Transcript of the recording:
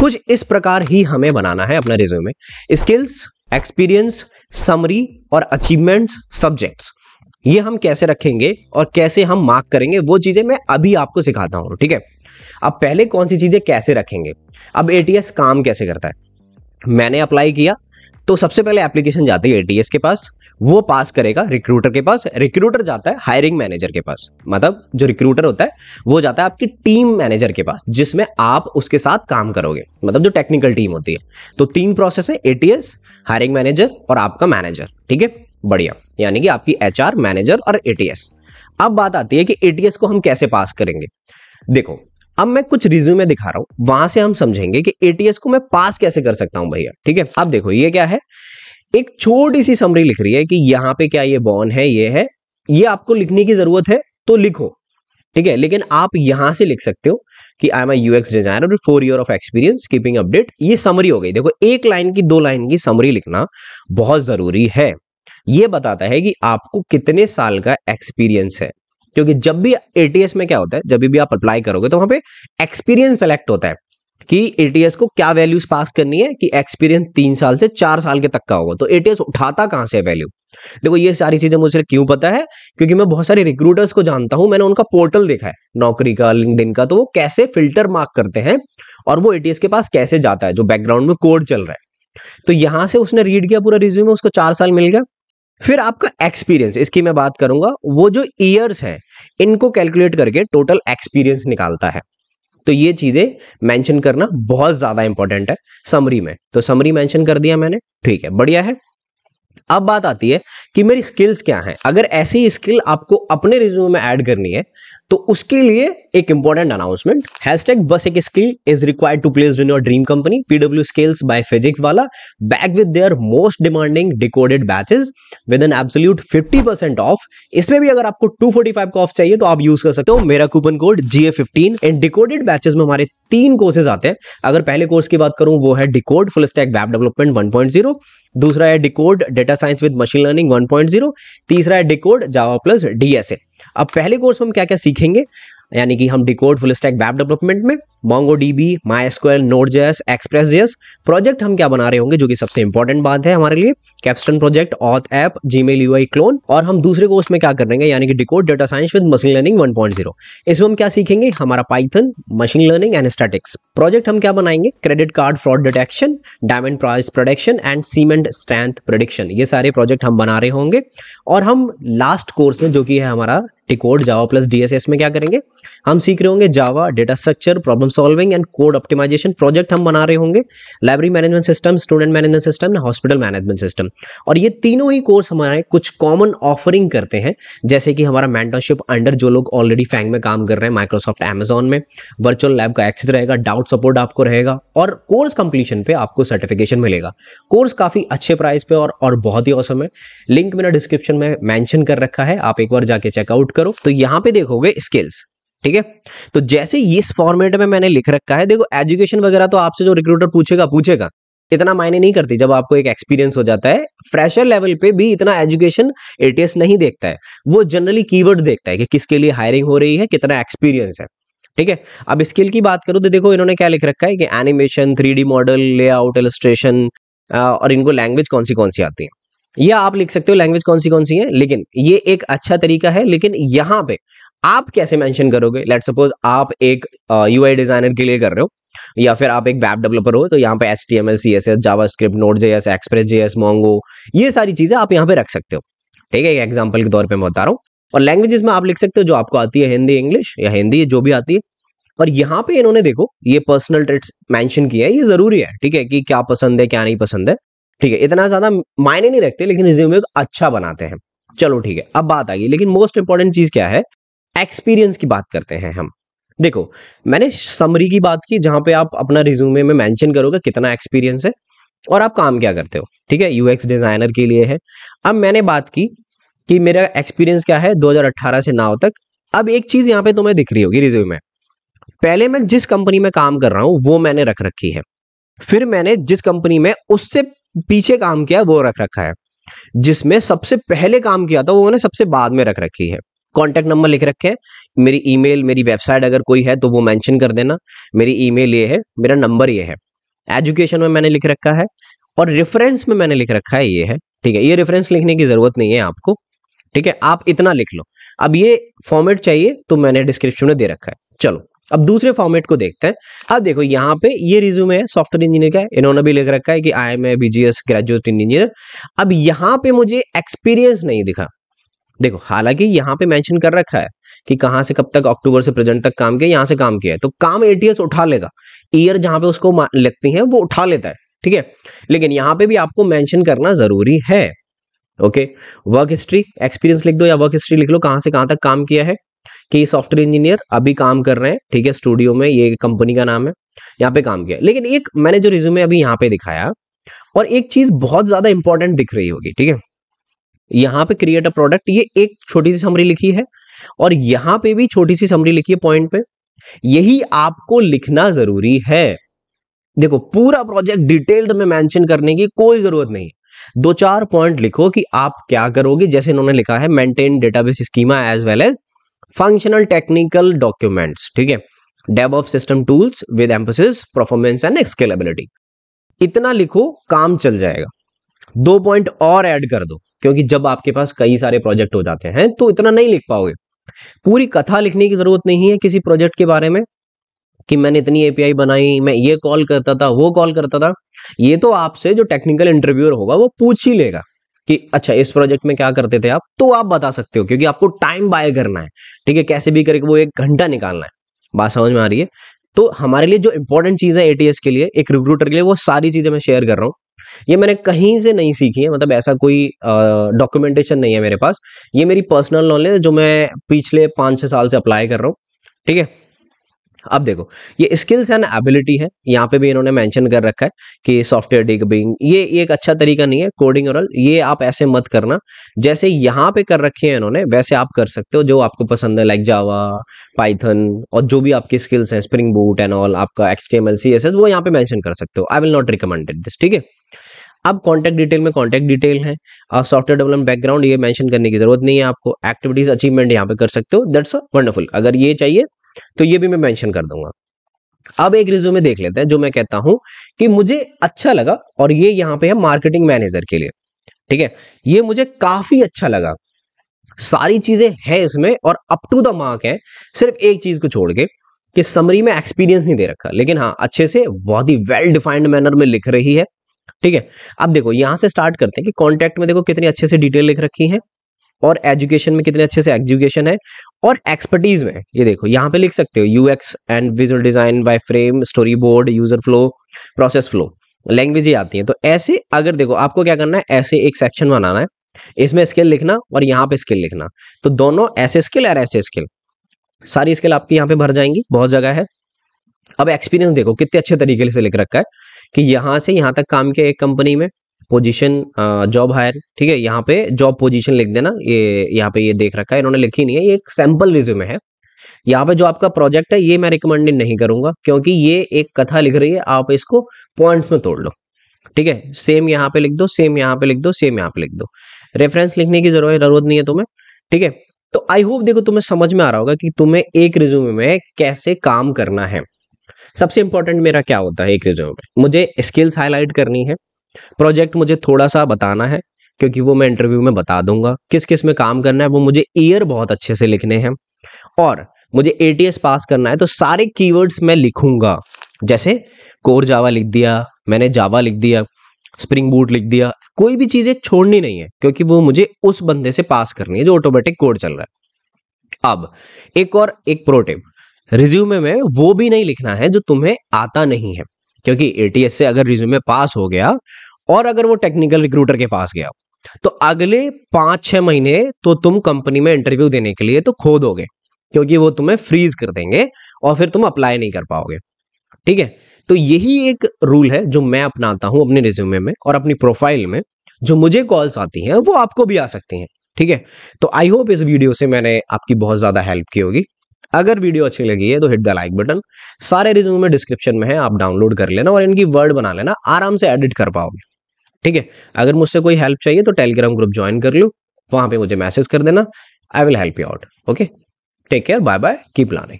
कुछ इस प्रकार ही हमें बनाना है अपना रिज्यूमे। स्किल्स, एक्सपीरियंस, समरी और अचीवमेंट्स, सब्जेक्ट्स, ये हम कैसे रखेंगे और कैसे हम मार्क करेंगे वो चीजें मैं अभी आपको सिखाता हूं, ठीक है। अब पहले कौन सी चीजें कैसे रखेंगे। अब एटीएस काम कैसे करता है। मैंने अप्लाई किया तो सबसे पहले एप्लीकेशन जाती है एटीएस के पास, वो पास करेगा रिक्रूटर के पास, रिक्रूटर जाता है हायरिंग मैनेजर के पास, मतलब जो रिक्रूटर होता है वो जाता है आपकी टीम मैनेजर के पास जिसमें आप उसके साथ काम करोगे, मतलब जो टेक्निकल टीम होती है। तो 3 प्रोसेस है, एटीएस, हायरिंग मैनेजर और आपका मैनेजर, ठीक है, बढ़िया, यानी कि आपकी एचआर, मैनेजर और एटीएस। अब बात आती है कि एटीएस को हम कैसे पास करेंगे। देखो अब मैं कुछ रिज्यूमे दिखा रहा हूं, वहां से हम समझेंगे कि एटीएस को मैं पास कैसे कर सकता हूं भैया, ठीक है। अब देखो ये क्या है, एक छोटी सी समरी लिख रही है कि यहां पे क्या ये बॉर्न है, ये आपको लिखने की जरूरत है तो लिखो, ठीक है, लेकिन आप यहां से लिख सकते हो कि I M UX designer with 4 year of experience keeping update. ये समरी हो गई। देखो 1 लाइन की 2 लाइन की समरी लिखना बहुत जरूरी है। ये बताता है कि आपको कितने साल का एक्सपीरियंस है, क्योंकि जब भी एटीएस में क्या होता है, जब भी आप अप्लाई करोगे तो वहां पे एक्सपीरियंस सेलेक्ट होता है कि एटीएस को क्या वैल्यूज पास करनी है, कि एक्सपीरियंस 3 साल से 4 साल के तक का होगा। तो एटीएस उठाता कहां से वैल्यू। देखो ये सारी चीजें मुझे क्यों पता है, क्योंकि मैं बहुत सारे रिक्रूटर्स को जानता हूं, मैंने उनका पोर्टल देखा है, नौकरी का, लिंक्डइन का, तो वो कैसे फिल्टर मार्क करते हैं और वो एटीएस के पास कैसे जाता है, जो बैकग्राउंड में कोड चल रहा है। तो यहां से उसने रीड किया पूरा रिज्यूमे, उसको 4 साल मिल गया। फिर आपका एक्सपीरियंस, इसकी मैं बात करूंगा, वो जो ईयर्स है इनको कैलकुलेट करके टोटल एक्सपीरियंस निकालता है। तो ये चीजें मेंशन करना बहुत ज्यादा इंपॉर्टेंट है समरी में। तो समरी मेंशन कर दिया मैंने, ठीक है, बढ़िया है। अब बात आती है कि मेरी स्किल्स क्या हैं। अगर ऐसी स्किल आपको अपने रिज्यूमे में ऐड करनी है तो उसके लिए एक इंपॉर्टेंट अनाउंसमेंट, हैशटैग बस एक skill is required to place in your dream company PW skills by physics Wallah, back with their most demanding decoded batches with an absolute 50% off. इसमें भी अगर आपको 245 का ऑफ चाहिए तो आप यूज कर सकते हो मेरा कूपन कोड GA15। इन डिकोडेड बैचेस में हमारे 3 कोर्सेज आते हैं। अगर पहले कोर्स की बात करूं वो है decode full stack web development 1.0, दूसरा है decode data science with machine learning 1.0, तीसरा है डिकोड जावा प्लस डीएसए। अब पहले कोर्स में हम क्या क्या सीखेंगे, यानी कि हम decode full stack web development में MongoDB, MySQL, Node.js, Express.js project हम क्या बना रहे होंगे, जो कि सबसे इंपॉर्टेंट बात है हमारे लिए, Capstan project, auth app, Gmail UI clone. और हम दूसरे कोर्स में क्या करेंगे, यानी कि decode data science with machine learning 1.0। इसमें हम क्या सीखेंगे, हमारा Python, machine learning and statics project हम क्या बनाएंगे, credit card fraud detection, diamond price prediction and cement strength prediction. ये सारे प्रोजेक्ट हम बना रहे होंगे। और हम लास्ट कोर्स में जो कि है हमारा डिकोड जावा प्लस डीएसएस में क्या करेंगे, हम सीख रहे होंगे Java, data structure, problem solving and code optimization project हम बना रहे होंगे, library management system, student management system, hospital management system. और ये तीनों ही कोर्स हमारे कुछ कॉमन ऑफरिंग करते हैं, जैसे कि हमारा मेंटरशिप अंडर जो लोग ऑलरेडी फैंग में काम कर रहे हैं, माइक्रोसॉफ्ट, अमेजॉन में, वर्चुअल लैब का एक्सेस रहेगा, डाउट सपोर्ट आपको रहेगा और कोर्स कंप्लीशन पे आपको सर्टिफिकेशन मिलेगा। कोर्स काफी अच्छे प्राइस पे और बहुत ही औसम है। लिंक मैंने डिस्क्रिप्शन में मेंशन कर रखा है, आप एक बार जाके चेकआउट करो। तो यहां पे देखोगे स्किल्स, ठीक है। तो जैसे इस फॉर्मेट में मैंने लिख रखा है, देखो एजुकेशन वगैरह तो आपसे जो रिक्रूटर पूछेगा इतना मायने नहीं करती। जब आपको एक एक्सपीरियंस हो जाता है, फ्रेशर लेवल पे भी इतना एजुकेशन एटीएस नहीं देखता है, वो जनरली कीवर्ड देखता है कि किसके लिए हायरिंग हो रही है, कितना एक्सपीरियंस है, ठीक है। अब स्किल की बात करूं तो देखो इन्होंने क्या लिख रखा है कि animation, 3D model, layout, illustration, और इनको लैंग्वेज कौन सी आती है, या आप लिख सकते हो लैंग्वेज कौन सी है, लेकिन ये एक अच्छा तरीका है। लेकिन यहां पे आप कैसे मेंशन करोगे, लेट्स सपोज आप एक यूआई डिजाइनर के लिए कर रहे हो या फिर आप एक वेब डेवलपर हो, तो यहाँ पे HTML, CSS, JavaScript, Node.js, Express.js, Mongo, ये सारी चीजें आप यहाँ पे रख सकते हो, ठीक है। एक एग्जांपल के तौर पे मैं बता रहा हूँ। और लैंग्वेजेस में आप लिख सकते हो जो आपको आती है, हिंदी, इंग्लिश या हिंदी जो भी आती है। और यहाँ पे इन्होंने देखो ये पर्सनल ट्रेट्स मेंशन किया है, ये जरूरी है, ठीक है, कि क्या पसंद है क्या नहीं पसंद है, ठीक है। इतना ज्यादा मायने नहीं रखते, लेकिन रिज्यूमे को अच्छा बनाते हैं। चलो ठीक है, अब बात आ गई, लेकिन मोस्ट इंपॉर्टेंट चीज क्या है, एक्सपीरियंस की बात करते हैं हम। देखो मैंने समरी की बात की, जहां पे आप अपना रिज्यूमे में मेंशन करोगे कितना एक्सपीरियंस है और आप काम क्या करते हो, ठीक है, यूएक्स डिजाइनर के लिए है। अब मैंने बात की कि मेरा एक्सपीरियंस क्या है 2018 से नाउ तक। अब एक चीज यहाँ पे तुम्हें दिख रही होगी रिज्यूमे में, पहले मैं जिस कंपनी में काम कर रहा हूं वो मैंने रख रखी है, फिर मैंने जिस कंपनी में उससे पीछे काम किया वो रख रखा है, जिसमें सबसे पहले काम किया था वो मैंने सबसे बाद में रख रखी है। कॉन्टैक्ट नंबर लिख रखे हैं, मेरी ईमेल, मेरी वेबसाइट अगर कोई है तो वो मेंशन कर देना, मेरी ईमेल ये है, मेरा नंबर ये है, एजुकेशन में मैंने लिख रखा है, और रेफरेंस में मैंने लिख रखा है ये है, ठीक है। ये रेफरेंस लिखने की जरूरत नहीं है आपको, ठीक है, आप इतना लिख लो। अब ये फॉर्मेट चाहिए तो मैंने डिस्क्रिप्शन में दे रखा है। चलो अब दूसरे फॉर्मेट को देखते हैं। अब देखो यहाँ पे ये रिज्यूमे है सॉफ्टवेयर इंजीनियर का है, इन्होंने भी लिख रखा है कि I am a BGS graduate engineer. अब यहाँ पे मुझे एक्सपीरियंस नहीं दिखा, देखो हालांकि यहाँ पे मेंशन कर रखा है कि कहाँ से कब तक, अक्टूबर से प्रेजेंट तक काम किया, यहाँ से काम किया है, तो काम एटीएस उठा लेगा, ईयर जहां पे उसको लगती है वो उठा लेता है, ठीक है। लेकिन यहाँ पे भी आपको मेंशन करना जरूरी है, ओके। वर्क हिस्ट्री, एक्सपीरियंस लिख दो या वर्क हिस्ट्री लिख लो, कहां से कहां तक काम किया है, कि सॉफ्टवेयर इंजीनियर अभी काम कर रहे हैं, ठीक है, स्टूडियो में, ये कंपनी का नाम है, यहाँ पे काम किया। लेकिन एक मैंने जो रिज्यूमे अभी यहाँ पे दिखाया, और एक चीज बहुत ज्यादा इंपॉर्टेंट दिख रही होगी, ठीक है, यहाँ पे क्रिएट अ प्रोडक्ट, ये एक छोटी सी समरी लिखी है, और यहाँ पे भी छोटी सी समरी लिखी है पॉइंट पे, यही आपको लिखना जरूरी है। देखो पूरा प्रोजेक्ट डिटेल्ड में मेंशन करने की कोई जरूरत नहीं, 2-4 पॉइंट लिखो कि आप क्या करोगे, जैसे इन्होंने लिखा है maintain database schema as well as functional technical documents, ठीक है, DevOps system tools with emphasis performance and scalability. इतना लिखो, काम चल जाएगा। 2 पॉइंट और ऐड कर दो, क्योंकि जब आपके पास कई सारे प्रोजेक्ट हो जाते हैं तो इतना नहीं लिख पाओगे। पूरी कथा लिखने की जरूरत नहीं है किसी प्रोजेक्ट के बारे में, कि मैंने इतनी एपीआई बनाई, मैं ये कॉल करता था, वो कॉल करता था। ये तो आपसे जो टेक्निकल इंटरव्यूअर होगा वो पूछ ही लेगा कि अच्छा इस प्रोजेक्ट में क्या करते थे आप, तो आप बता सकते हो, क्योंकि आपको टाइम बाय करना है, ठीक है, कैसे भी करके वो 1 घंटा निकालना है। बात समझ में आ रही है? तो हमारे लिए जो इंपॉर्टेंट चीज है एटीएस के लिए, एक रिक्रूटर के लिए, वो सारी चीजें मैं शेयर कर रहा हूँ। ये मैंने कहीं से नहीं सीखी है, मतलब ऐसा कोई डॉक्यूमेंटेशन नहीं है मेरे पास, ये मेरी पर्सनल नॉलेज है जो मैं पिछले 5-6 साल से अप्लाई कर रहा हूँ, ठीक है। अब देखो ये स्किल्स एंड एबिलिटी है, यहाँ पे भी इन्होंने मेंशन कर रखा है कि सॉफ्टवेयर डिबगिंग, ये एक अच्छा तरीका नहीं है, कोडिंग और ये आप ऐसे मत करना, जैसे यहाँ पे कर रखे हैं इन्होंने वैसे आप कर सकते हो, जो आपको पसंद है, लाइक जावा, पाइथन, और जो भी आपकी स्किल्स हैं, स्प्रिंग बूट एंड ऑल, आपका HTML CSS, वो यहाँ पे मेंशन कर सकते हो। I will not recommended this, ठीक है। अब कॉन्टैक्ट डिटेल में कॉन्टैक्ट डिटेल है, सॉफ्टवेयर डेवलपमेंट बैकग्राउंड ये मेंशन करने की जरूरत नहीं है आपको, एक्टिविटीज अचीवमेंट यहाँ पे कर सकते हो, दैट्स वंडरफुल। अगर ये चाहिए तो ये भी मैं मेंशन कर दूंगा। अब एक रिज्यूमे देख लेते हैं जो मैं कहता हूं कि मुझे अच्छा लगा, और ये यहाँ पे है मार्केटिंग मैनेजर के लिए, ठीक है, ये मुझे काफी अच्छा लगा, सारी चीजें हैं इसमें और अप टू द मार्क है, सिर्फ एक चीज को छोड़ के कि समरी में एक्सपीरियंस नहीं दे रखा, लेकिन हाँ अच्छे से बहुत ही वेल डिफाइंड मैनर में लिख रही है, ठीक है। अब देखो यहां से स्टार्ट करते हैं कि कॉन्टैक्ट में देखो कितनी अच्छे से डिटेल लिख रखी है, और एजुकेशन में कितने अच्छे से एजुकेशन है, और एक्सपर्टीज में ये देखो यहाँ पे लिख सकते हो UX and visual design, wireframe, story board, user flow, process flow, language ही आती है। तो ऐसे अगर देखो आपको क्या करना है, ऐसे एक सेक्शन बनाना है, इसमें स्किल लिखना और यहाँ पे स्किल लिखना, तो दोनों ऐसे स्किल और ऐसे स्किल, सारी स्किल आपकी यहाँ पे भर जाएंगी, बहुत जगह है। अब एक्सपीरियंस देखो कितने अच्छे तरीके से लिख रखा है कि यहाँ से यहाँ तक काम किया एक कंपनी में, पोजीशन जॉब हायर, ठीक है, यहाँ पे जॉब पोजीशन लिख देना, ये यहाँ पे ये देख रखा है, इन्होंने लिखी नहीं है, ये एक सैंपल रिज्यूमे है। यहाँ पे जो आपका प्रोजेक्ट है ये मैं रिकमेंडेड नहीं करूंगा, क्योंकि ये एक कथा लिख रही है, आप इसको पॉइंट्स में तोड़ लो, ठीक है, सेम यहाँ पे लिख दो, सेम यहाँ पे लिख दो, सेम यहाँ पे लिख दो, रेफरेंस लिखने की जरूरत नहीं है तुम्हें, ठीक है। तो आई होप देखो तुम्हें समझ में आ रहा होगा कि तुम्हें एक रिज्यूमे में कैसे काम करना है। सबसे इंपॉर्टेंट मेरा क्या होता है एक रिज्यूमे में, मुझे स्किल्स हाईलाइट करनी है, प्रोजेक्ट मुझे थोड़ा सा बताना है, क्योंकि वो मैं इंटरव्यू में बता दूंगा किस किस में काम करना है, वो मुझे ईयर बहुत अच्छे से लिखने हैं, और मुझे एटीएस पास करना है, तो सारे कीवर्ड्स मैं लिखूंगा, जैसे कोर जावा लिख दिया मैंने, जावा लिख दिया, स्प्रिंग बूट लिख दिया, कोई भी चीजें छोड़नी नहीं है, क्योंकि वो मुझे उस बंदे से पास करनी है जो ऑटोमेटिक कोड चल रहा है। अब एक प्रो टिप, रिज्यूमे में वो भी नहीं लिखना है जो तुम्हें आता नहीं है, क्योंकि एटीएस से अगर रिज्यूमे पास हो गया और अगर वो टेक्निकल रिक्रूटर के पास गया, तो अगले 5-6 महीने तो तुम कंपनी में इंटरव्यू देने के लिए तो खो दोगे, क्योंकि वो तुम्हें फ्रीज कर देंगे और फिर तुम अप्लाई नहीं कर पाओगे, ठीक है। तो यही एक रूल है जो मैं अपनाता हूं अपने रिज्यूमे में और अपनी प्रोफाइल में, जो मुझे कॉल्स आती हैं वो आपको भी आ सकती हैं, ठीक है। तो आई होप इस वीडियो से मैंने आपकी बहुत ज्यादा हेल्प की होगी। अगर वीडियो अच्छी लगी है तो हिट द लाइक बटन, सारे रिज्यूमे डिस्क्रिप्शन में है, आप डाउनलोड कर लेना और इनकी वर्ड बना लेना, आराम से एडिट कर पाओगे, ठीक है। अगर मुझसे कोई हेल्प चाहिए तो टेलीग्राम ग्रुप ज्वाइन कर लो, वहां पे मुझे मैसेज कर देना, I will help you out, okay. Take care, bye bye, keep learning.